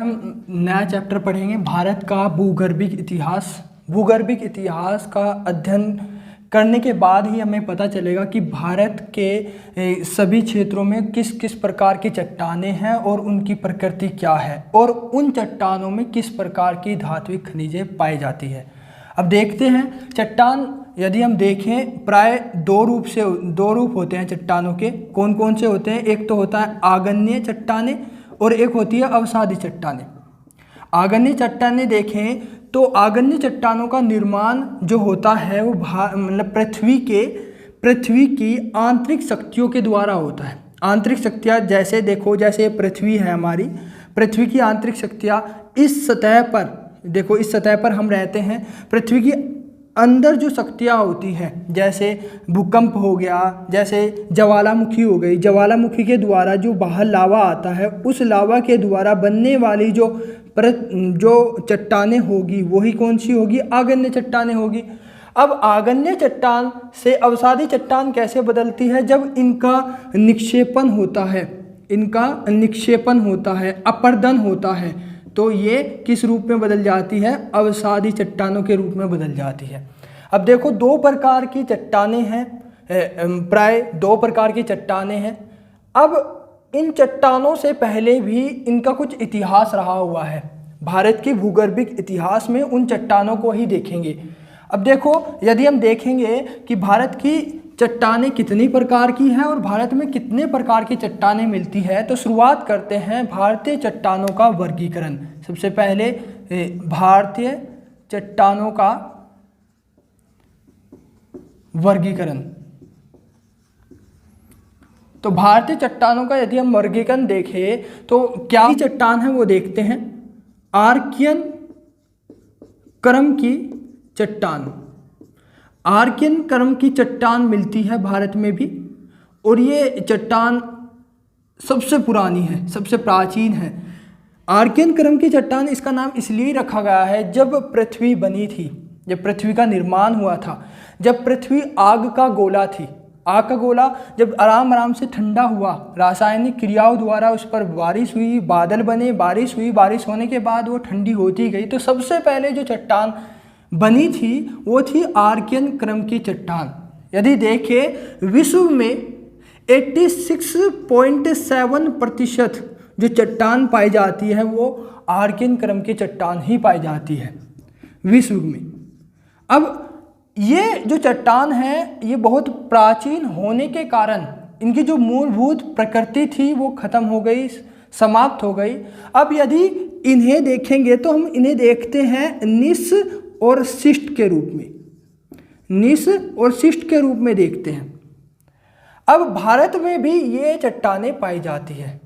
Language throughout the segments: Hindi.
हम नया चैप्टर पढ़ेंगे भारत का भूगर्भिक इतिहास। भूगर्भिक इतिहास का अध्ययन करने के बाद ही हमें पता चलेगा कि भारत के सभी क्षेत्रों में किस किस प्रकार की चट्टानें हैं और उनकी प्रकृति क्या है और उन चट्टानों में किस प्रकार की धात्विक खनिजें पाई जाती है। अब देखते हैं चट्टान यदि हम देखें प्राय दो रूप होते हैं चट्टानों के। कौन कौन से होते हैं? एक तो होता है आग्नेय चट्टानें और एक होती है अवसादी चट्टानें। आग्नेय चट्टानें देखें तो आग्नेय चट्टानों का निर्माण जो होता है वो मतलब पृथ्वी की आंतरिक शक्तियों के द्वारा होता है। आंतरिक शक्तियाँ जैसे देखो, जैसे पृथ्वी है हमारी, पृथ्वी की आंतरिक शक्तियाँ इस सतह पर देखो, इस सतह पर हम रहते हैं। पृथ्वी की अंदर जो शक्तियाँ होती हैं जैसे भूकंप हो गया, जैसे ज्वालामुखी हो गई, ज्वालामुखी के द्वारा जो बाहर लावा आता है उस लावा के द्वारा बनने वाली जो चट्टानें होगी वही कौन सी होगी? आग्नेय चट्टानें होगी। अब आग्नेय चट्टान से अवसादी चट्टान कैसे बदलती है? जब इनका निक्षेपण होता है, अपरदन होता है, तो ये किस रूप में बदल जाती है? अवसादी चट्टानों के रूप में बदल जाती है। अब देखो दो प्रकार की चट्टानें हैं, प्राय दो प्रकार की चट्टानें हैं। अब इन चट्टानों से पहले भी इनका कुछ इतिहास रहा हुआ है। भारत के भूगर्भिक इतिहास में उन चट्टानों को ही देखेंगे। अब देखो यदि हम देखेंगे कि भारत की चट्टानें कितनी प्रकार की हैं और भारत में कितने प्रकार की चट्टानें मिलती है, तो शुरुआत करते हैं भारतीय चट्टानों का वर्गीकरण। सबसे पहले भारतीय चट्टानों का वर्गीकरण। तो भारतीय चट्टानों का यदि हम वर्गीकरण देखें तो क्या चट्टान है वो देखते हैं। आर्कियन क्रम की चट्टान, आर्कियन क्रम की चट्टान मिलती है भारत में भी, और ये चट्टान सबसे पुरानी है, सबसे प्राचीन है। आर्कियन क्रम की चट्टान इसका नाम इसलिए रखा गया है जब पृथ्वी बनी थी, जब पृथ्वी का निर्माण हुआ था, जब पृथ्वी आग का गोला थी। आग का गोला जब आराम से ठंडा हुआ, रासायनिक क्रियाओं द्वारा उस पर बारिश हुई, बादल बने, बारिश हुई, बारिश होने के बाद वो ठंडी होती गई, तो सबसे पहले जो चट्टान बनी थी वो थी आर्कियन क्रम की चट्टान। यदि देखें विश्व में 86.7% जो चट्टान पाई जाती है वो आर्कियन क्रम की चट्टान ही पाई जाती है विश्व में। अब ये जो चट्टान है ये बहुत प्राचीन होने के कारण इनकी जो मूलभूत प्रकृति थी वो खत्म हो गई, समाप्त हो गई। अब यदि इन्हें देखेंगे तो हम इन्हें देखते हैं निस और शिष्ट के रूप में, निस और शिष्ट के रूप में देखते हैं। अब भारत में भी ये चट्टानें पाई जाती है।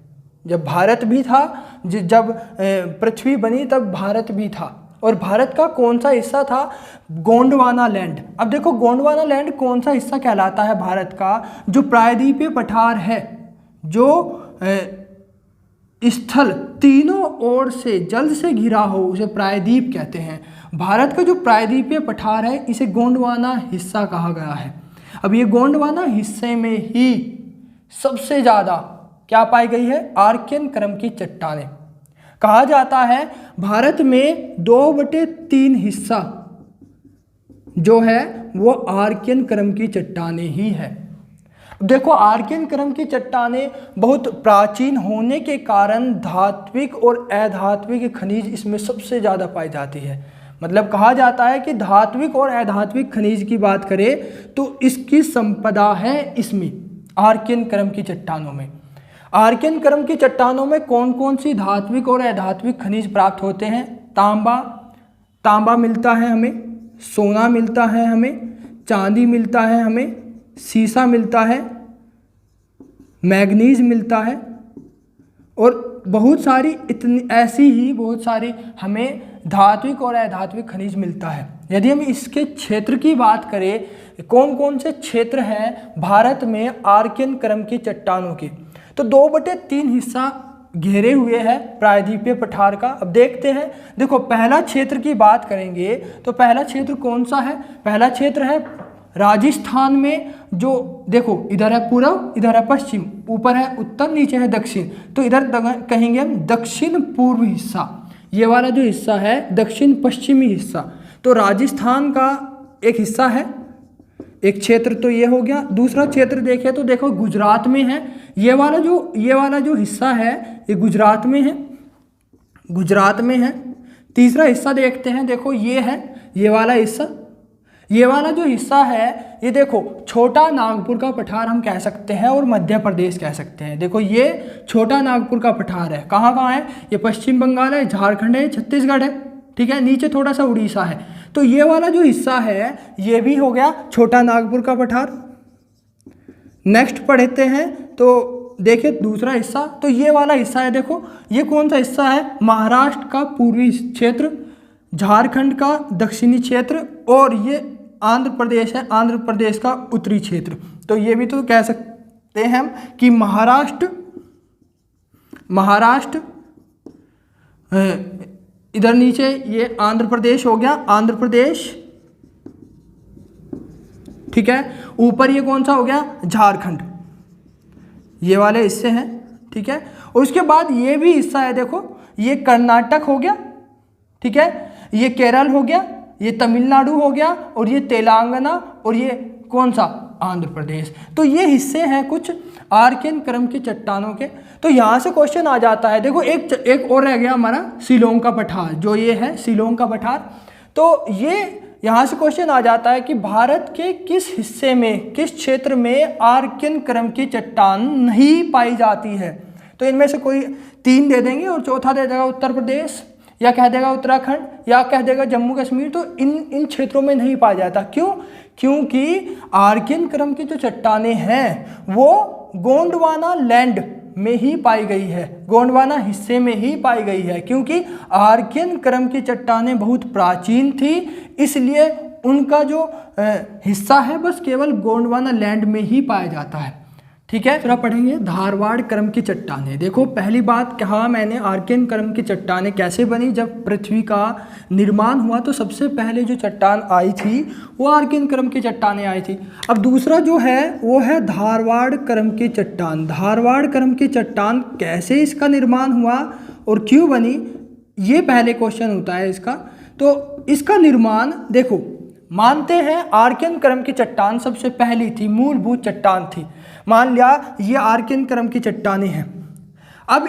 जब भारत भी था, जब पृथ्वी बनी तब भारत भी था, और भारत का कौन सा हिस्सा था? गोंडवाना लैंड। अब देखो गोंडवाना लैंड कौन सा हिस्सा कहलाता है भारत का? जो प्रायद्वीपीय पठार है, जो स्थल तीनों ओर से जल से घिरा हो उसे प्रायद्वीप कहते हैं। भारत का जो प्रायद्वीपीय पठार है इसे गोंडवाना हिस्सा कहा गया है। अब ये गोंडवाना हिस्से में ही सबसे ज़्यादा क्या पाई गई है? आर्कियन क्रम की चट्टानें। कहा जाता है भारत में 2/3 हिस्सा जो है वो आर्कियन क्रम की चट्टानें ही है। देखो आर्कियन क्रम की चट्टानें बहुत प्राचीन होने के कारण धात्विक और अधात्विक खनिज इसमें सबसे ज़्यादा पाई जाती है। मतलब कहा जाता है कि धात्विक और अधात्विक खनिज की बात करें तो इसकी संपदा है इसमें आर्कियन क्रम की चट्टानों में। आर्कियन क्रम की चट्टानों में कौन कौन सी धात्विक और अधात्विक खनिज प्राप्त होते हैं? तांबा मिलता है हमें, सोना मिलता है हमें, चांदी मिलता है हमें, सीसा मिलता है, मैग्नीज मिलता है, और बहुत सारी बहुत सारी हमें धात्विक और अधात्विक खनिज मिलता है। यदि हम इसके क्षेत्र की बात करें, कौन कौन से क्षेत्र हैं भारत में आर्कियन क्रम की चट्टानों के, तो 2/3 हिस्सा घेरे हुए है प्रायद्वीपीय पठार का। अब देखते हैं, देखो पहला क्षेत्र की बात करेंगे तो पहला क्षेत्र कौन सा है? पहला क्षेत्र है राजस्थान में जो देखो इधर है पूर्व, इधर है पश्चिम, ऊपर है उत्तर, नीचे है दक्षिण, तो इधर कहेंगे हम दक्षिण पूर्व हिस्सा। ये वाला जो हिस्सा है दक्षिण पश्चिमी हिस्सा, तो राजस्थान का एक हिस्सा है, एक क्षेत्र तो ये हो गया। दूसरा क्षेत्र देखें तो देखो गुजरात में है, ये वाला जो हिस्सा है ये गुजरात में है, गुजरात में है। तीसरा हिस्सा देखते हैं, देखो ये है ये वाला हिस्सा, ये वाला जो हिस्सा है ये देखो छोटा नागपुर का पठार हम कह सकते हैं और मध्य प्रदेश कह सकते हैं। देखो ये छोटा नागपुर का पठार है, कहाँ कहाँ है, ये पश्चिम बंगाल है, झारखंड है, छत्तीसगढ़ है, ठीक है, नीचे थोड़ा सा उड़ीसा है। तो ये वाला जो हिस्सा है ये भी हो गया छोटा नागपुर का पठार। नेक्स्ट पढ़ते हैं तो देखिए दूसरा हिस्सा, तो ये वाला हिस्सा है, देखो ये कौन सा हिस्सा है, महाराष्ट्र का पूर्वी क्षेत्र, झारखंड का दक्षिणी क्षेत्र, और ये आंध्र प्रदेश है, आंध्र प्रदेश का उत्तरी क्षेत्र। तो ये भी तो कह सकते हैं हम कि महाराष्ट्र इधर नीचे ये आंध्र प्रदेश हो गया, आंध्र प्रदेश, ठीक है, ऊपर ये कौन सा हो गया, झारखंड, ये वाले हिस्से हैं, ठीक है। और उसके बाद ये भी हिस्सा है, देखो ये कर्नाटक हो गया, ठीक है, ये केरल हो गया, ये तमिलनाडु हो गया, और ये तेलंगाना, और ये कौन सा, आंध्र प्रदेश। तो ये हिस्से हैं कुछ आर्कियन क्रम की चट्टानों के। तो यहाँ से क्वेश्चन आ जाता है, देखो एक और रह गया हमारा शिलोंग का पठार, जो ये है शिलोंग का पठार। तो ये यहाँ से क्वेश्चन आ जाता है कि भारत के किस हिस्से में, किस क्षेत्र में आर्कियन क्रम की चट्टान नहीं पाई जाती है। तो इनमें से कोई 3 दे देंगे और चौथा दे देगा उत्तर प्रदेश, या कह देगा उत्तराखंड, या कह देगा जम्मू कश्मीर। तो इन क्षेत्रों में नहीं पाया जाता, क्यों, क्योंकि आर्कियन क्रम की जो चट्टानें हैं वो गोंडवाना लैंड में ही पाई गई है, गोंडवाना हिस्से में ही पाई गई है, क्योंकि आर्कियन क्रम की चट्टानें बहुत प्राचीन थी, इसलिए उनका जो हिस्सा है बस केवल गोंडवाना लैंड में ही पाया जाता है, ठीक है। फिर पढ़ेंगे धारवाड़ क्रम की चट्टानें। देखो पहली बात कहा मैंने, आर्कियन क्रम की चट्टानें कैसे बनी, जब पृथ्वी का निर्माण हुआ तो सबसे पहले जो चट्टान आई थी वो आर्कियन क्रम की चट्टानें आई थी। अब दूसरा जो है वो है धारवाड़ क्रम की चट्टान। धारवाड़ क्रम की चट्टान कैसे इसका निर्माण हुआ और क्यों बनी, ये पहले क्वेश्चन होता है इसका। तो इसका निर्माण देखो, मानते हैं आर्कियन क्रम की चट्टान सबसे पहली थी, मूलभूत चट्टान थी, मान लिया ये आर्कियन क्रम की चट्टानें हैं। अब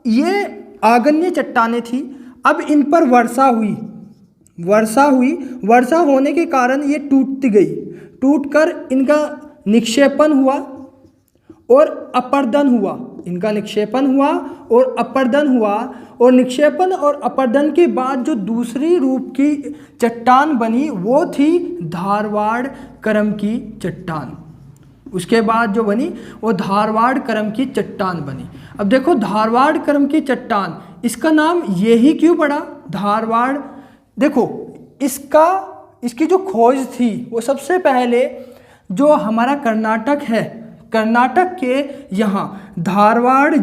ये आग्नेय चट्टानें थी, अब इन पर वर्षा होने के कारण ये टूटती गई, टूटकर इनका निक्षेपण हुआ और अपर्दन हुआ, इनका निक्षेपण हुआ और अपर्दन हुआ, और निक्षेपण और अपर्दन के बाद जो दूसरी रूप की चट्टान बनी वो थी धारवाड़ क्रम की चट्टान। उसके बाद जो बनी वो धारवाड़ क्रम की चट्टान बनी। अब देखो धारवाड़ क्रम की चट्टान, इसका नाम ये ही क्यों पड़ा धारवाड़, देखो इसकी जो खोज थी वो सबसे पहले जो हमारा कर्नाटक है, कर्नाटक के यहाँ धारवाड़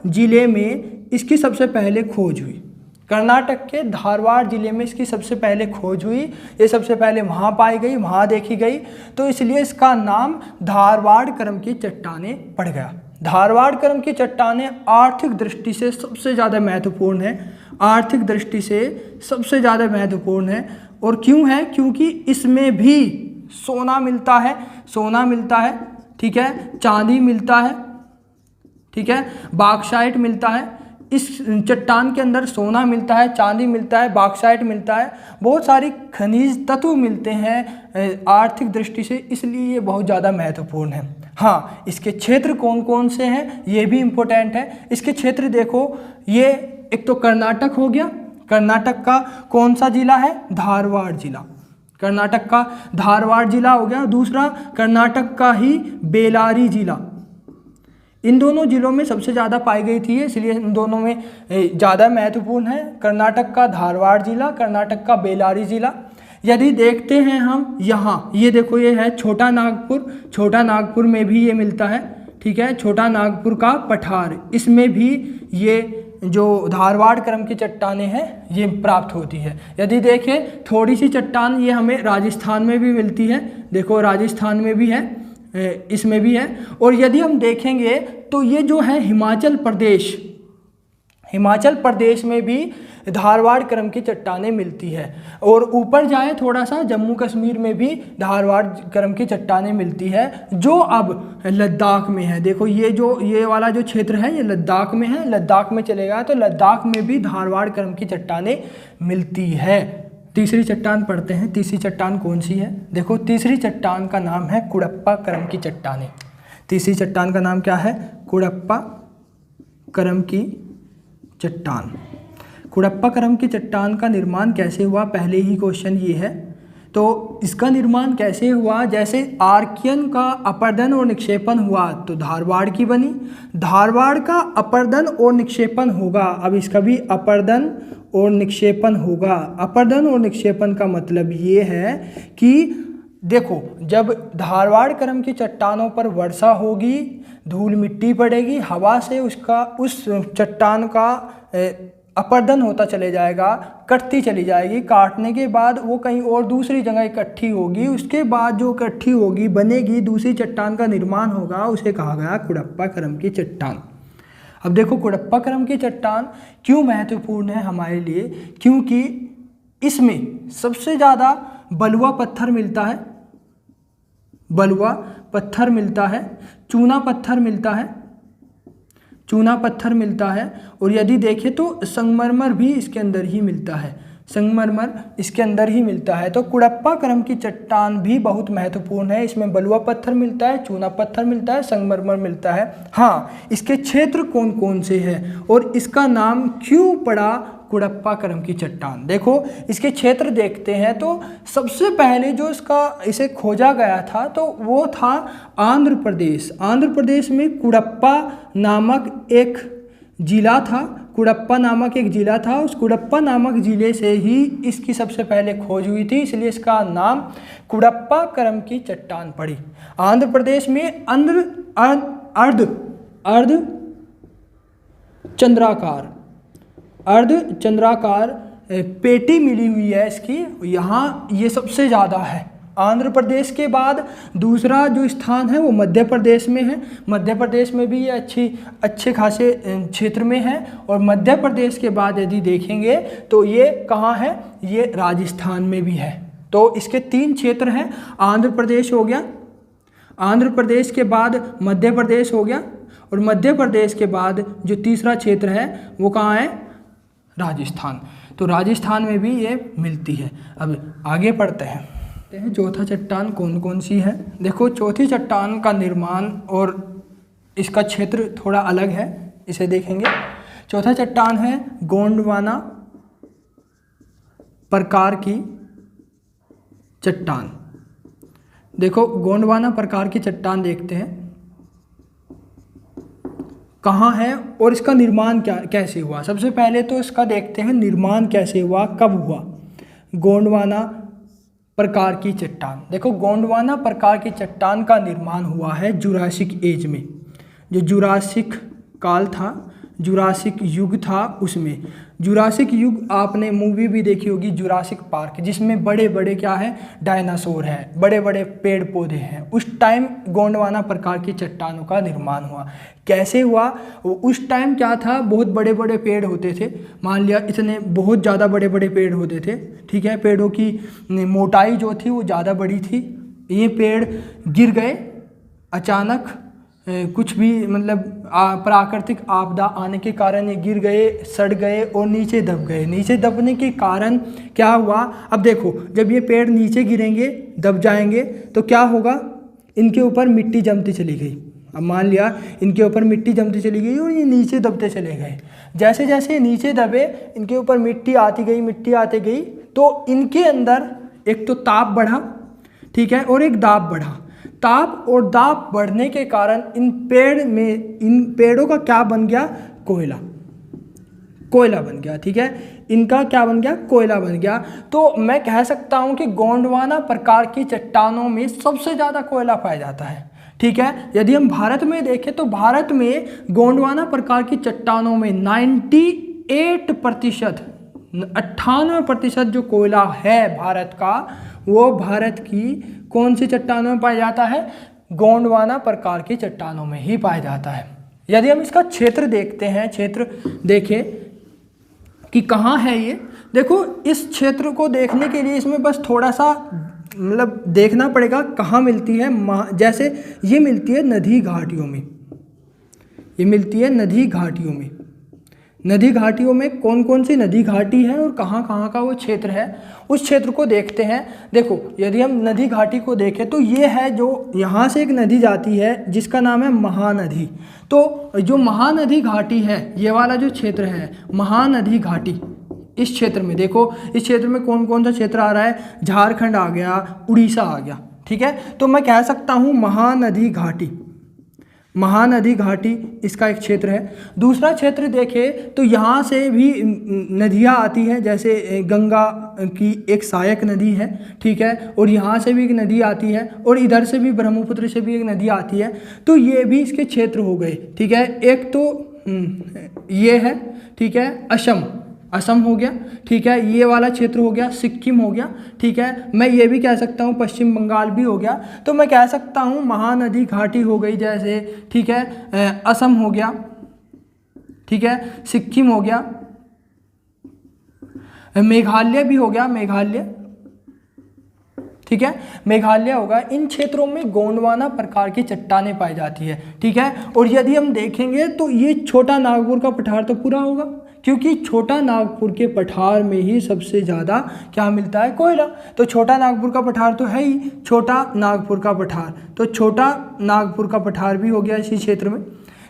जिले में इसकी सबसे पहले खोज हुई। कर्नाटक के धारवाड़ जिले में इसकी सबसे पहले खोज हुई, ये सबसे पहले वहाँ पाई गई, वहाँ देखी गई, तो इसलिए इसका नाम धारवाड़ क्रम की चट्टानें पड़ गया। धारवाड़ क्रम की चट्टानें आर्थिक दृष्टि से सबसे ज़्यादा महत्वपूर्ण है, आर्थिक दृष्टि से सबसे ज़्यादा महत्वपूर्ण है। और क्यों है, क्योंकि इसमें भी सोना मिलता है, ठीक है, चांदी मिलता है, ठीक है, बॉक्साइट मिलता है। इस चट्टान के अंदर सोना मिलता है, चांदी मिलता है, बॉक्साइट मिलता है, बहुत सारी खनिज तत्व मिलते हैं आर्थिक दृष्टि से, इसलिए ये बहुत ज़्यादा महत्वपूर्ण है। हाँ, इसके क्षेत्र कौन कौन से हैं ये भी इम्पोर्टेंट है। इसके क्षेत्र देखो, ये एक तो कर्नाटक हो गया, कर्नाटक का कौन सा जिला है, धारवाड़ जिला, कर्नाटक का धारवाड़ जिला हो गया। दूसरा कर्नाटक का ही बेलारी जिला, इन दोनों जिलों में सबसे ज़्यादा पाई गई थी, इसलिए इन दोनों में ज़्यादा महत्वपूर्ण है, कर्नाटक का धारवाड़ जिला, कर्नाटक का बेलारी जिला। यदि देखते हैं हम यहाँ, ये देखो ये है छोटा नागपुर, छोटा नागपुर में भी ये मिलता है, ठीक है, छोटा नागपुर का पठार, इसमें भी ये जो धारवाड़ क्रम की चट्टानें हैं ये प्राप्त होती है। यदि देखें थोड़ी सी चट्टान ये हमें राजस्थान में भी मिलती है, देखो राजस्थान में भी है, इसमें भी है। और यदि हम देखेंगे तो ये जो है हिमाचल प्रदेश में भी धारवाड़ क्रम की चट्टानें मिलती है। और ऊपर जाए थोड़ा सा जम्मू कश्मीर में भी धारवाड़ क्रम की चट्टानें मिलती है, जो अब लद्दाख में है। देखो ये वाला जो क्षेत्र है ये लद्दाख में है, लद्दाख में चलेगा तो लद्दाख में भी धारवाड़ क्रम की चट्टानें मिलती है। तीसरी चट्टान पढ़ते हैं, तीसरी चट्टान कौन सी है? देखो तीसरी चट्टान का नाम है कुडप्पा क्रम की चट्टानें। तीसरी चट्टान का नाम क्या है? कुडप्पा क्रम की चट्टान। कुडप्पा क्रम की चट्टान का निर्माण कैसे हुआ, पहले ही क्वेश्चन ये है। तो इसका निर्माण कैसे हुआ? जैसे आर्कियन का अपर्दन और निक्षेपण हुआ तो धारवाड़ की बनी, धारवाड़ का अपर्दन और निक्षेपण होगा, अब इसका भी अपर्दन और निक्षेपण होगा। अपर्दन और निक्षेपण का मतलब ये है कि देखो जब धारवाड़ क्रम की चट्टानों पर वर्षा होगी, धूल मिट्टी पड़ेगी, हवा से उस चट्टान का अपर्दन होता चले जाएगा, कटती चली जाएगी, काटने के बाद वो कहीं और दूसरी जगह इकट्ठी होगी, उसके बाद जो इकट्ठी होगी बनेगी दूसरी चट्टान का निर्माण होगा, उसे कहा गया कुडप्पा क्रम की चट्टान। अब देखो कुडप्पा क्रम की चट्टान क्यों महत्वपूर्ण है हमारे लिए, क्योंकि इसमें सबसे ज़्यादा बलुआ पत्थर मिलता है, बलुआ पत्थर मिलता है, चूना पत्थर मिलता है, चूना पत्थर मिलता है। और यदि देखें तो संगमरमर भी इसके अंदर ही मिलता है, संगमरमर इसके अंदर ही मिलता है। तो कुडप्पा क्रम की चट्टान भी बहुत महत्वपूर्ण है, इसमें बलुआ पत्थर मिलता है, चूना पत्थर मिलता है, संगमरमर मिलता है। हाँ, इसके क्षेत्र कौन कौन से हैं और इसका नाम क्यों पड़ा कुडप्पा क्रम की चट्टान? देखो इसके क्षेत्र देखते हैं तो सबसे पहले जो इसे खोजा गया था तो वो था आंध्र प्रदेश। आंध्र प्रदेश में कुडप्पा नामक एक जिला था, कुडप्पा नामक एक जिला था, उस कुडप्पा नामक जिले से ही इसकी सबसे पहले खोज हुई थी, इसलिए इसका नाम कुडप्पा क्रम की चट्टान पड़ी। आंध्र प्रदेश में अर्ध चंद्राकार पेटी मिली हुई है इसकी, यहाँ ये सबसे ज़्यादा है। आंध्र प्रदेश के बाद दूसरा जो स्थान है वो मध्य प्रदेश में है, मध्य प्रदेश में भी ये अच्छे खासे क्षेत्र में है। और मध्य प्रदेश के बाद यदि देखेंगे तो ये कहाँ है, ये राजस्थान में भी है। तो इसके 3 क्षेत्र हैं, आंध्र प्रदेश हो गया, आंध्र प्रदेश के बाद मध्य प्रदेश हो गया, और मध्य प्रदेश के बाद जो तीसरा क्षेत्र है वो कहाँ है, राजस्थान। तो राजस्थान में भी ये मिलती है। अब आगे पढ़ते हैं, चौथा चट्टान कौन कौन सी है। देखो चौथी चट्टान का निर्माण और इसका क्षेत्र थोड़ा अलग है, इसे देखेंगे। चौथा चट्टान है गोंडवाना प्रकार की चट्टान। देखो गोंडवाना प्रकार की चट्टान देखते हैं कहाँ है और इसका निर्माण कैसे हुआ। सबसे पहले तो इसका देखते हैं निर्माण कैसे हुआ, कब हुआ। गोंडवाना प्रकार की चट्टान, देखो गोंडवाना प्रकार की चट्टान का निर्माण हुआ है जुरासिक एज में, जो जुरासिक काल था, जुरासिक युग था, उसमें जुरासिक युग आपने मूवी भी देखी होगी जुरासिक पार्क, जिसमें बड़े बड़े क्या है, डायनासोर हैं, बड़े बड़े पेड़ पौधे हैं। उस टाइम गोंडवाना प्रकार की चट्टानों का निर्माण हुआ। कैसे हुआ, उस टाइम क्या था, बहुत बड़े बड़े पेड़ होते थे, मान लिया इतने बहुत ज़्यादा बड़े बड़े पेड़ होते थे, ठीक है, पेड़ों की मोटाई जो थी वो ज़्यादा बड़ी थी। ये पेड़ गिर गए अचानक, कुछ भी मतलब प्राकृतिक आपदा आने के कारण ये गिर गए, सड़ गए और नीचे दब गए। नीचे दबने के कारण क्या हुआ, अब देखो जब ये पेड़ नीचे गिरेंगे, दब जाएंगे, तो क्या होगा, इनके ऊपर मिट्टी जमती चली गई। अब मान लिया इनके ऊपर मिट्टी जमती चली गई और ये नीचे दबते चले गए। जैसे जैसे नीचे दबे, इनके ऊपर मिट्टी आती गई, तो इनके अंदर एक तो ताप बढ़ा, ठीक है, और एक दाब बढ़ा। ताप और दाब बढ़ने के कारण इन पेड़ों का क्या बन गया, कोयला बन गया, ठीक है, इनका क्या बन गया, कोयला बन गया। तो मैं कह सकता हूं कि गोंडवाना प्रकार की चट्टानों में सबसे ज़्यादा कोयला पाया जाता है। ठीक है। यदि हम भारत में देखें तो भारत में गोंडवाना प्रकार की चट्टानों में 98%, 98% जो कोयला है भारत का, वो भारत की कौन सी चट्टानों में पाया जाता है? गोंडवाना प्रकार की चट्टानों में ही पाया जाता है। यदि हम इसका क्षेत्र देखते हैं, क्षेत्र देखें कि कहाँ है ये, देखो इस क्षेत्र को देखने के लिए इसमें बस थोड़ा सा मतलब देखना पड़ेगा कहाँ मिलती है। जैसे ये मिलती है नदी घाटियों में, ये मिलती है नदी घाटियों में। नदी घाटियों में कौन कौन सी नदी घाटी है और कहाँ कहाँ का वो क्षेत्र है, उस क्षेत्र को देखते हैं। देखो यदि हम नदी घाटी को देखें तो ये है, जो यहाँ से एक नदी जाती है जिसका नाम है महानदी। तो जो महानदी घाटी है, ये वाला जो क्षेत्र है महानदी घाटी, इस क्षेत्र में देखो, इस क्षेत्र में कौन कौन सा क्षेत्र आ रहा है? झारखंड आ गया, उड़ीसा आ गया, ठीक है। तो मैं कह सकता हूँ महानदी घाटी, महानदी घाटी इसका एक क्षेत्र है। दूसरा क्षेत्र देखें तो यहाँ से भी नदियाँ आती हैं, जैसे गंगा की एक सहायक नदी है, ठीक है, और यहाँ से भी एक नदी आती है, और इधर से भी ब्रह्मपुत्र से भी एक नदी आती है। तो ये भी इसके क्षेत्र हो गए, ठीक है। एक तो ये है, ठीक है, असम हो गया, ठीक है, ये वाला क्षेत्र हो गया, सिक्किम हो गया, ठीक है। मैं ये भी कह सकता हूँ पश्चिम बंगाल भी हो गया। तो मैं कह सकता हूँ महानदी घाटी हो गई जैसे, ठीक है, असम हो गया, ठीक है, सिक्किम हो गया, मेघालय भी हो गया, मेघालय, ठीक है, मेघालय होगा। इन क्षेत्रों में गोंडवाना प्रकार की चट्टानें पाई जाती है, ठीक है। और यदि हम देखेंगे तो ये छोटा नागपुर का पठार तो पूरा होगा, क्योंकि छोटा नागपुर के पठार में ही सबसे ज़्यादा क्या मिलता है? कोयला। तो छोटा नागपुर का पठार तो है ही, छोटा नागपुर का पठार, तो छोटा नागपुर का पठार भी हो गया इसी क्षेत्र में।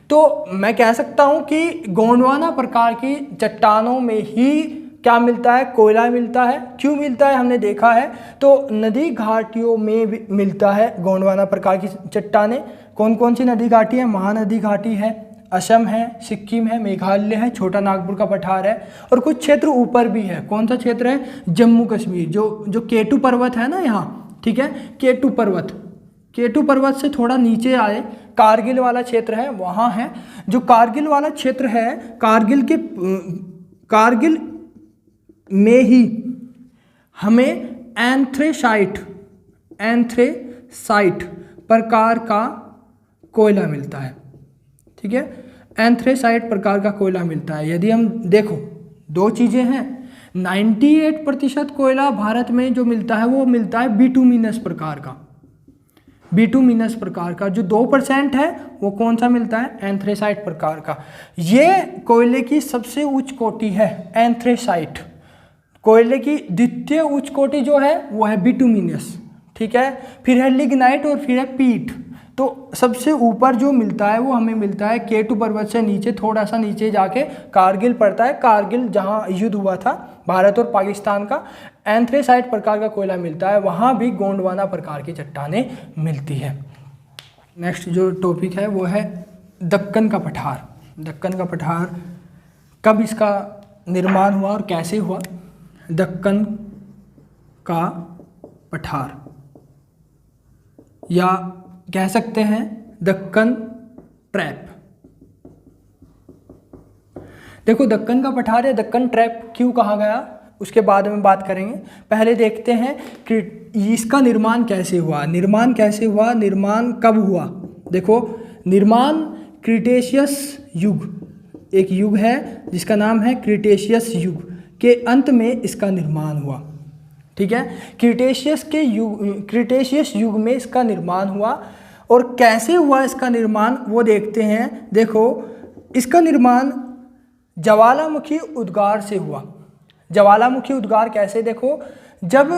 तो मैं कह सकता हूँ कि गोंडवाना प्रकार की चट्टानों में ही क्या मिलता है? कोयला मिलता है। क्यों मिलता है? हमने देखा है, तो नदी घाटियों में भी मिलता है गोंडवाना प्रकार की चट्टानें। कौन कौन सी नदी घाटी है? महानदी घाटी है, असम है, सिक्किम है, मेघालय है, छोटा नागपुर का पठार है, और कुछ क्षेत्र ऊपर भी है। कौन सा क्षेत्र है? जम्मू कश्मीर, जो केटू पर्वत है ना यहाँ, ठीक है, केटू पर्वत से थोड़ा नीचे आए कारगिल वाला क्षेत्र है, वहाँ है। जो कारगिल वाला क्षेत्र है, कारगिल में ही हमें एंथ्रेसाइट प्रकार का कोयला मिलता है, ठीक है, एंथ्रेसाइट प्रकार का कोयला मिलता है। यदि हम देखो, दो चीज़ें हैं, 98% कोयला भारत में जो मिलता है वो मिलता है बिटुमिनस प्रकार का। बिटुमिनस प्रकार का जो 2% है वो कौन सा मिलता है? एंथ्रेसाइट प्रकार का। ये कोयले की सबसे उच्च कोटि है एंथ्रेसाइट। कोयले की द्वितीय उच्च कोटि जो है वो है बिटुमिनस, ठीक है, फिर है लिग्नाइट और फिर है पीट। तो सबसे ऊपर जो मिलता है वो हमें मिलता है केटू पर्वत से नीचे, थोड़ा सा नीचे जाके कारगिल पड़ता है। कारगिल जहाँ युद्ध हुआ था भारत और पाकिस्तान का, एंथ्रेसाइट प्रकार का कोयला मिलता है, वहाँ भी गोंडवाना प्रकार की चट्टानें मिलती है। नेक्स्ट जो टॉपिक है वो है दक्कन का पठार। दक्कन का पठार, कब इसका निर्माण हुआ और कैसे हुआ? दक्कन का पठार, या कह सकते हैं दक्कन ट्रैप। देखो दक्कन का पठार या दक्कन ट्रैप क्यों कहा गया, उसके बाद में बात करेंगे। पहले देखते हैं कि इसका निर्माण कैसे हुआ। निर्माण कब हुआ? देखो, निर्माण क्रिटेशियस युग, एक युग है जिसका नाम है क्रिटेशियस युग, के अंत में इसका निर्माण हुआ, ठीक है। क्रिटेशियस युग में इसका निर्माण हुआ। और कैसे हुआ इसका निर्माण वो देखते हैं। देखो, इसका निर्माण ज्वालामुखी उद्गार से हुआ। ज्वालामुखी उद्गार कैसे? देखो, जब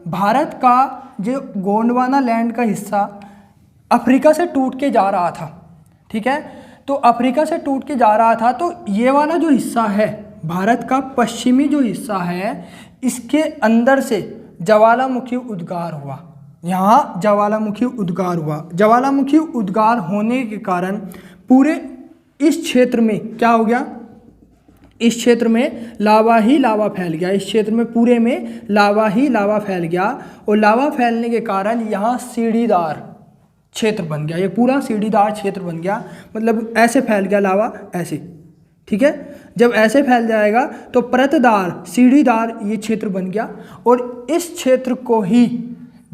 भारत का जो गोंडवाना लैंड का हिस्सा अफ्रीका से टूट के जा रहा था, ठीक है, तो अफ्रीका से टूट के जा रहा था, तो ये वाला जो हिस्सा है भारत का पश्चिमी जो हिस्सा है, इसके अंदर से ज्वालामुखी उद्गार हुआ। यहाँ ज्वालामुखी उद्गार हुआ। ज्वालामुखी उद्गार होने के कारण पूरे इस क्षेत्र में क्या हो गया? इस क्षेत्र में लावा ही लावा फैल गया। इस क्षेत्र में पूरे में लावा ही लावा फैल गया, और लावा फैलने के कारण यहाँ सीढ़ीदार क्षेत्र बन गया, ये पूरा सीढ़ीदार क्षेत्र बन गया, मतलब ऐसे फैल गया लावा ऐसे, ठीक है। जब ऐसे फैल जाएगा तो परतदार सीढ़ीदार ये क्षेत्र बन गया, और इस क्षेत्र को ही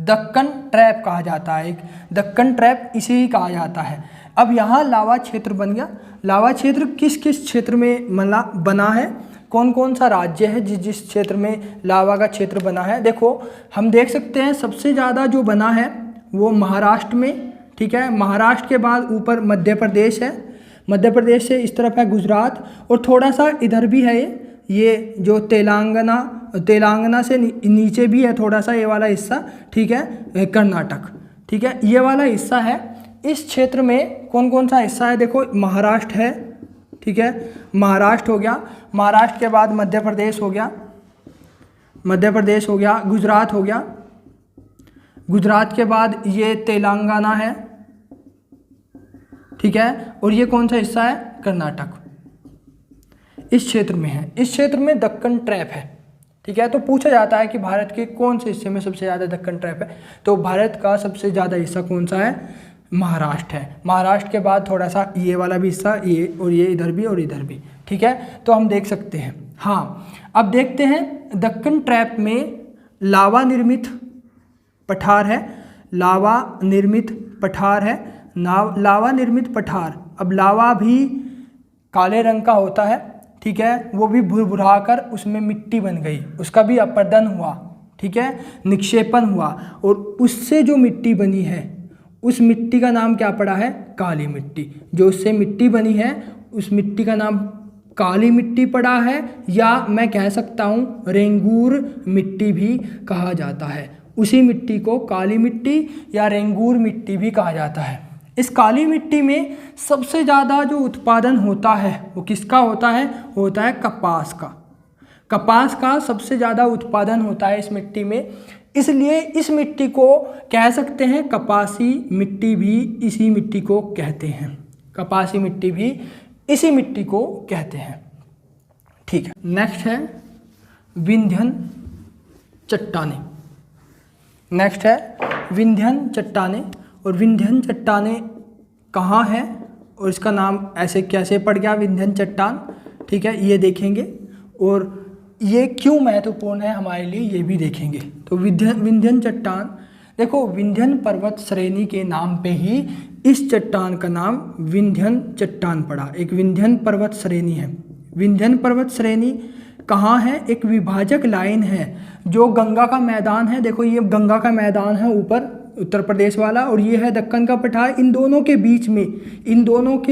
दक्कन ट्रैप कहा जाता है। एक दक्कन ट्रैप इसे ही कहा जाता है। अब यहाँ लावा क्षेत्र बन गया। लावा क्षेत्र किस किस क्षेत्र में बना है, कौन कौन सा राज्य है जिस जिस क्षेत्र में लावा का क्षेत्र बना है। देखो हम देख सकते हैं सबसे ज़्यादा जो बना है वो महाराष्ट्र में, ठीक है। महाराष्ट्र के बाद ऊपर मध्य प्रदेश है, मध्य प्रदेश से इस तरफ है गुजरात, और थोड़ा सा इधर भी है ये जो तेलंगाना से नीचे भी है थोड़ा सा ये वाला हिस्सा, ठीक है, कर्नाटक, ठीक है, ये वाला हिस्सा है। इस क्षेत्र में कौन कौन सा हिस्सा है, देखो महाराष्ट्र है, ठीक है, महाराष्ट्र हो गया, महाराष्ट्र के बाद मध्य प्रदेश हो गया, मध्य प्रदेश हो गया, गुजरात हो गया, गुजरात के बाद ये तेलंगाना है, ठीक है, और ये कौन सा हिस्सा है, कर्नाटक, इस क्षेत्र में है। इस क्षेत्र में दक्कन ट्रैप है, ठीक है। तो पूछा जाता है कि भारत के कौन से हिस्से में सबसे ज़्यादा दक्कन ट्रैप है, तो भारत का सबसे ज़्यादा हिस्सा कौन सा है, महाराष्ट्र है। महाराष्ट्र के बाद थोड़ा सा ये वाला भी हिस्सा, ये और ये इधर भी और इधर भी, ठीक है। तो हम देख सकते हैं। हाँ, अब देखते हैं दक्कन ट्रैप में लावा निर्मित पठार है, लावा निर्मित पठार है, लावा निर्मित पठार। अब लावा भी काले रंग का होता है, ठीक है, वो भी भुरभुरा कर उसमें मिट्टी बन गई, उसका भी अपर्दन हुआ, ठीक है, निक्षेपण हुआ, और उससे जो मिट्टी बनी है उस मिट्टी का नाम क्या पड़ा है, काली मिट्टी। जो उससे मिट्टी बनी है उस मिट्टी का नाम काली मिट्टी पड़ा है, या मैं कह सकता हूँ रेंगूर मिट्टी भी कहा जाता है। उसी मिट्टी को काली मिट्टी या रेंगूर मिट्टी भी कहा जाता है। इस काली मिट्टी में सबसे ज़्यादा जो उत्पादन होता है वो किसका होता है कपास का। कपास का सबसे ज़्यादा उत्पादन होता है इस मिट्टी में, इसलिए इस मिट्टी को कह सकते हैं कपासी मिट्टी भी इसी मिट्टी को कहते हैं, कपासी मिट्टी भी इसी मिट्टी को कहते हैं, ठीक है। नेक्स्ट है विंध्यन चट्टानें। नेक्स्ट है विंध्यन चट्टानें, और विंध्यन चट्टानें कहाँ है और इसका नाम ऐसे कैसे पड़ गया विंध्यन चट्टान, ठीक है, ये देखेंगे, और ये क्यों महत्वपूर्ण है हमारे लिए ये भी देखेंगे। तो विंध्यन चट्टान, देखो विंध्यन पर्वत श्रेणी के नाम पे ही इस चट्टान का नाम विंध्यन चट्टान पड़ा। एक विंध्यन पर्वत श्रेणी है। विंध्यन पर्वत श्रेणी कहाँ है, एक विभाजक लाइन है जो गंगा का मैदान है। देखो ये गंगा का मैदान है ऊपर उत्तर प्रदेश वाला, और ये है दक्कन का पठार। इन दोनों के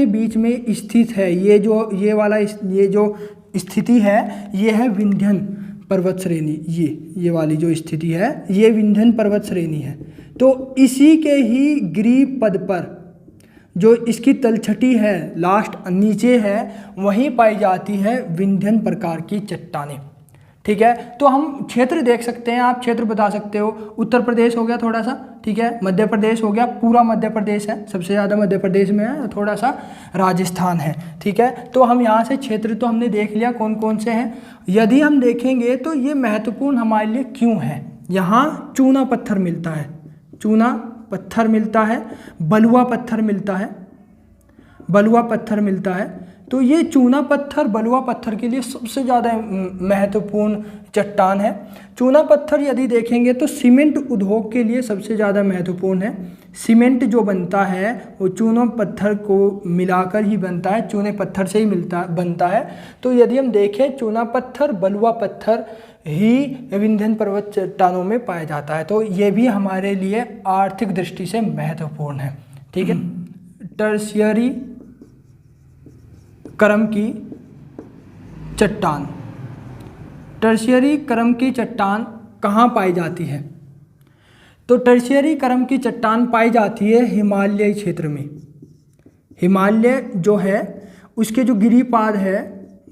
बीच में स्थित है ये जो स्थिति है, ये है विंध्यन पर्वत श्रेणी। ये वाली जो स्थिति है ये विंध्यन पर्वत श्रेणी है। तो इसी के ही गिरि पद पर जो इसकी तलछटी है लास्ट नीचे है, वहीं पाई जाती है विंध्यन प्रकार की चट्टानें, ठीक है। तो हम क्षेत्र देख सकते हैं, आप क्षेत्र बता सकते हो। उत्तर प्रदेश हो गया थोड़ा सा, ठीक है, मध्य प्रदेश हो गया, पूरा मध्य प्रदेश है, सबसे ज़्यादा मध्य प्रदेश में है, थोड़ा सा राजस्थान है, ठीक है। तो हम यहाँ से क्षेत्र तो हमने देख लिया कौन कौन से हैं। यदि हम देखेंगे तो ये महत्वपूर्ण हमारे लिए क्यों है। यहाँ चूना पत्थर मिलता है, चूना पत्थर मिलता है, बलुआ पत्थर मिलता है, बलुआ पत्थर मिलता है। तो ये चूना पत्थर बलुआ पत्थर के लिए सबसे ज़्यादा महत्वपूर्ण चट्टान है। चूना पत्थर यदि देखेंगे तो सीमेंट उद्योग के लिए सबसे ज़्यादा महत्वपूर्ण है। सीमेंट जो बनता है वो चूना पत्थर को मिलाकर ही बनता है, चूने पत्थर से ही बनता है। तो यदि हम देखें चूना पत्थर बलुआ पत्थर ही विंध्यन पर्वत चट्टानों में पाया जाता है। तो ये भी हमारे लिए आर्थिक दृष्टि से महत्वपूर्ण है, ठीक है। टर्शियरी क्रम की चट्टान, टर्शियरी क्रम की चट्टान कहाँ पाई जाती है, तो टर्शियरी क्रम की चट्टान पाई जाती है हिमालय क्षेत्र में। हिमालय जो है उसके जो गिरिपाद है,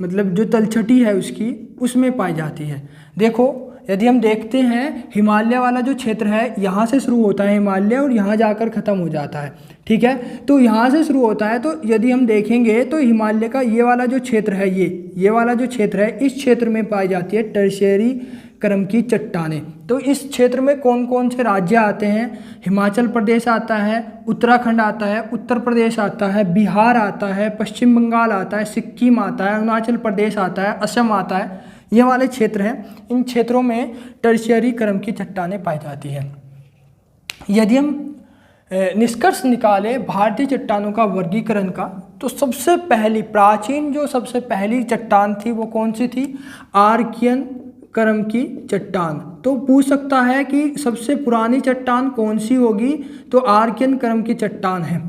मतलब जो तलछटी है उसकी, उसमें पाई जाती है। देखो यदि हम देखते हैं हिमालय वाला जो क्षेत्र है यहाँ से शुरू होता है हिमालय और यहाँ जाकर ख़त्म हो जाता है, ठीक है। तो यहाँ से शुरू होता है, तो यदि हम देखेंगे तो हिमालय का ये वाला जो क्षेत्र है, ये वाला जो क्षेत्र है, इस क्षेत्र में पाई जाती है टर्शियरी क्रम की चट्टानें। तो इस क्षेत्र में कौन कौन से राज्य आते हैं? हिमाचल प्रदेश आता है, उत्तराखंड आता है, उत्तर प्रदेश आता है, बिहार आता है, पश्चिम बंगाल आता है, सिक्किम आता है, अरुणाचल प्रदेश आता है, असम आता है। ये वाले क्षेत्र हैं। इन क्षेत्रों में टर्शियरी क्रम की चट्टानें पाई जाती हैं। यदि हम निष्कर्ष निकाले भारतीय चट्टानों का वर्गीकरण का, तो सबसे पहली प्राचीन जो सबसे पहली चट्टान थी वो कौन सी थी? आर्कियन क्रम की चट्टान। तो पूछ सकता है कि सबसे पुरानी चट्टान कौन सी होगी? तो आर्कियन क्रम की चट्टान है।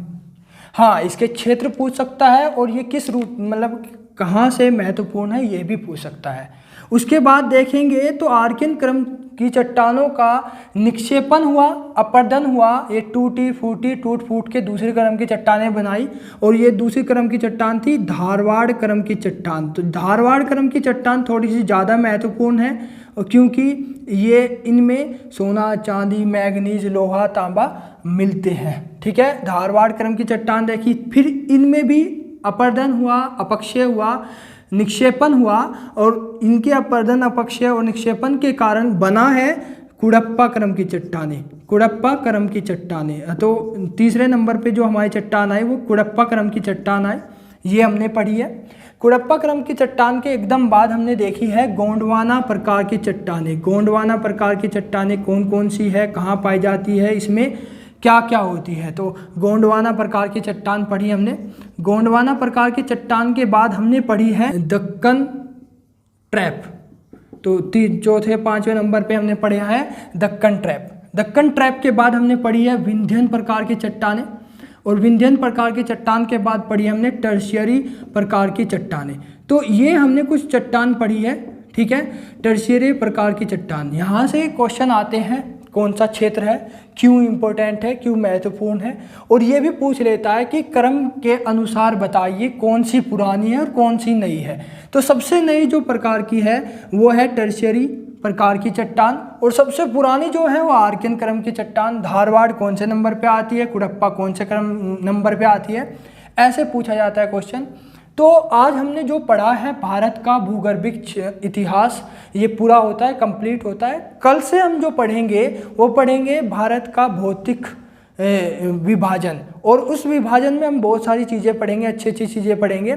हाँ, इसके क्षेत्र पूछ सकता है और ये किस रूप मतलब कहाँ से महत्वपूर्ण है ये भी पूछ सकता है। उसके बाद देखेंगे तो आर्कियन क्रम की चट्टानों का निक्षेपण हुआ, अपरदन हुआ, ये टूटी फूटी टूट फूट के दूसरे क्रम की चट्टानें बनाई। और ये दूसरी क्रम की चट्टान थी धारवाड़ क्रम की चट्टान। तो धारवाड़ क्रम की चट्टान थोड़ी सी ज़्यादा महत्वपूर्ण है क्योंकि ये इनमें सोना, चांदी, मैग्नीज, लोहा, तांबा मिलते हैं। ठीक है, धारवाड़ क्रम की चट्टान देखी। फिर इनमें भी अपरदन हुआ, अपक्षय हुआ, निक्षेपण हुआ और इनके अपरदन, अपक्षय और निक्षेपण के कारण बना है कुडप्पा क्रम की चट्टानें। कुडप्पा क्रम की चट्टानें। तो तीसरे नंबर पे जो हमारी चट्टान आई वो कुडप्पा क्रम की चट्टान आई, ये हमने पढ़ी है। कुडप्पा क्रम की चट्टान के एकदम बाद हमने देखी है गोंडवाना प्रकार की चट्टानें। गोंडवाना प्रकार की चट्टानें कौन कौन सी है, कहाँ पाई जाती है, इसमें क्या क्या होती है? तो गोंडवाना प्रकार की चट्टान पढ़ी हमने। गोंडवाना प्रकार की चट्टान के बाद हमने पढ़ी है दक्कन ट्रैप। तो चौथे पांचवें नंबर पे हमने पढ़ा है दक्कन ट्रैप। दक्कन ट्रैप के बाद हमने पढ़ी है विंध्यन प्रकार की चट्टानें और विंध्यन प्रकार की चट्टान के बाद पढ़ी हमने टर्शियरी प्रकार की चट्टानें। तो ये हमने कुछ चट्टान पढ़ी है। ठीक है, टर्शियरी प्रकार की चट्टान। यहाँ से क्वेश्चन आते हैं कौन सा क्षेत्र है, क्यों इम्पोर्टेंट है, क्यों महत्वपूर्ण है, और ये भी पूछ लेता है कि क्रम के अनुसार बताइए कौन सी पुरानी है और कौन सी नई है। तो सबसे नई जो प्रकार की है वो है टर्शियरी प्रकार की चट्टान और सबसे पुरानी जो है वो आर्कियन क्रम की चट्टान। धारवाड़ कौन से नंबर पे आती है, कुडप्पा कौन से क्रम नंबर पे आती है, ऐसे पूछा जाता है क्वेश्चन। तो आज हमने जो पढ़ा है भारत का भूगर्भिक इतिहास, ये पूरा होता है, कंप्लीट होता है। कल से हम जो पढ़ेंगे वो पढ़ेंगे भारत का भौतिक विभाजन, और उस विभाजन में हम बहुत सारी चीज़ें पढ़ेंगे, अच्छी अच्छी चीज़ें पढ़ेंगे।